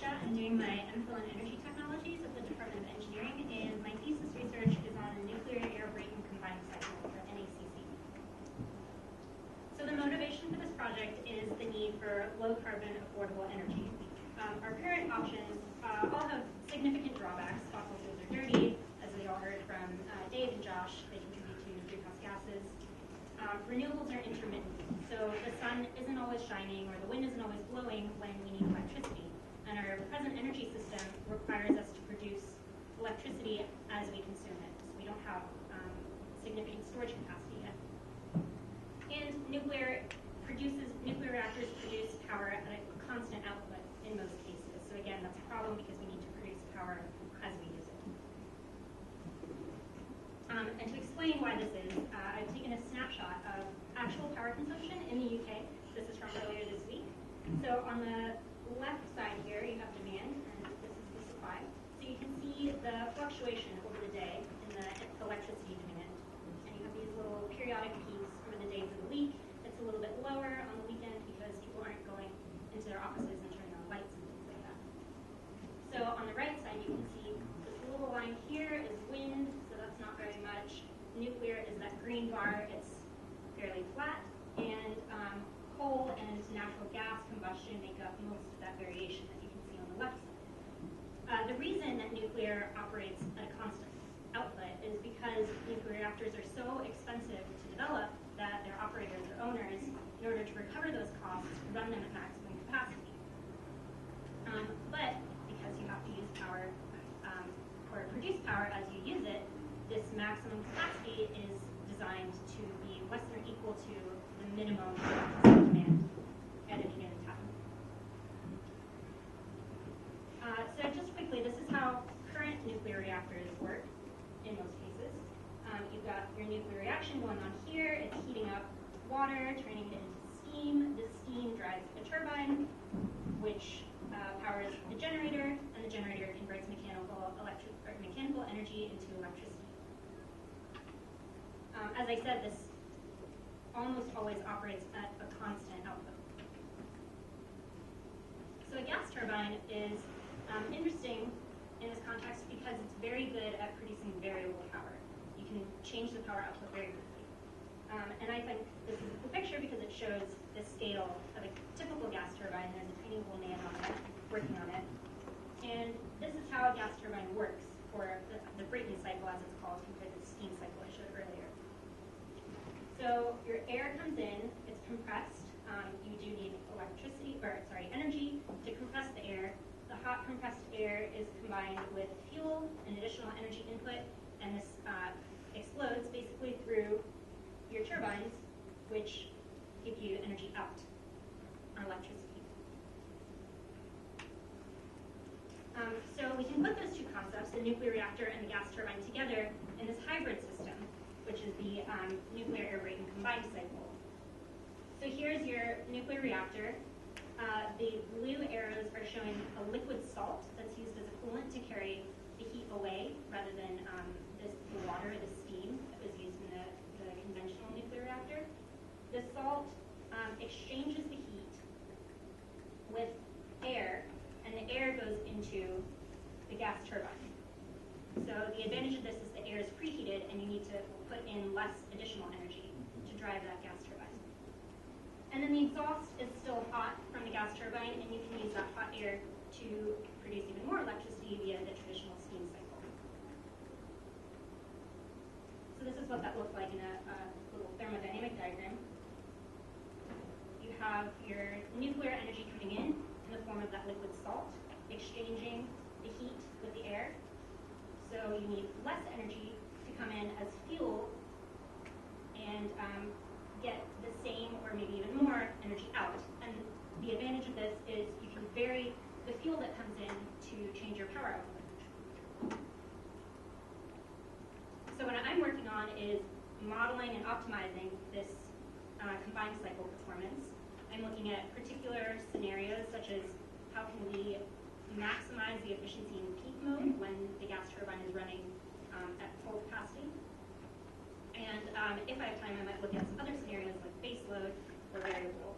Alisha. I'm doing my MPhil in Energy Technologies at the Department of Engineering, and my thesis research is on a nuclear air breaking combined cycle, or NACC. So the motivation for this project is the need for low-carbon, affordable energy. Our current options all have significant drawbacks. Fossil fuels are dirty, as we all heard from Dave and Josh. They contribute to greenhouse gases. Renewables are intermittent, so the sun isn't always shining or the wind isn't always blowing when we need electricity. And our present energy system requires us to produce electricity as we consume it. So we don't have significant storage capacity yet. And nuclear reactors produce power at a constant output in most cases. So again, that's a problem because we need to produce power as we use it. And to explain why this is, I've taken a snapshot of actual power consumption in the UK. This is from earlier this week. So on the left side here, you have demand, and this is the supply. So you can see the fluctuation over the day in the electricity demand. And you have these little periodic peaks over the days of the week. It's a little bit lower on the weekend because people aren't going into their offices and turning on lights and things like that. So on the right side, you can see this little line here is wind, so that's not very much. Nuclear is that green bar, it's fairly flat, and coal and natural gas combustion make up most of that variation that you can see on the left side. The reason that nuclear operates at a constant output is because nuclear reactors are so expensive to develop that their operators or owners, in order to recover those costs, run them at maximum capacity. But because you have to use power or produce power as you use it, this maximum capacity is designed to be less than or equal to the minimum demand at any given time. So just quickly, this is how current nuclear reactors work in most cases. You've got your nuclear reaction going on here. It's heating up water, turning it into steam. This steam drives a turbine, which powers the generator, and the generator converts mechanical energy into electricity. As I said, this almost always operates at a constant output. So a gas turbine is interesting in this context because it's very good at producing variable power. You can change the power output very quickly. And I think this is a cool picture because it shows the scale of a typical gas turbine. There's a tiny little man on it working on it. And this is how a gas turbine works for the Brayton cycle, as it's called, compared to the steam cycle I showed earlier. So your air comes in, it's compressed. You do need energy to compress the air. The hot compressed air is combined with fuel, an additional energy input, and this explodes basically through your turbines, which give you energy out on electricity. So we can put those two concepts, the nuclear reactor and the gas turbine, together in this hybrid system, which is the nuclear air breaking combined cycle. So here's your nuclear reactor. The blue arrows are showing a liquid salt that's used as a coolant to carry the heat away rather than the water, the steam that was used in the conventional nuclear reactor. The salt exchanges the heat with air, and the air goes into the gas turbine. So the advantage of this is the air is preheated, and you need to put in less additional energy to drive that gas turbine. And then the exhaust is still hot from the gas turbine, and you can use that hot air to produce even more electricity via the traditional steam cycle. So this is what that looks like in a little thermodynamic diagram. You have your nuclear energy coming in the form of that liquid salt, exchanging the heat with the air. So you need less energy to come in as fuel and get the same or maybe even more energy out. And the advantage of this is you can vary the fuel that comes in to change your power output. So what I'm working on is modeling and optimizing this combined cycle performance. I'm looking at particular scenarios such as how can we maximize the efficiency in peak mode when the gas turbine is running at full capacity. And if I have time, I might look at some other scenarios like base load or variable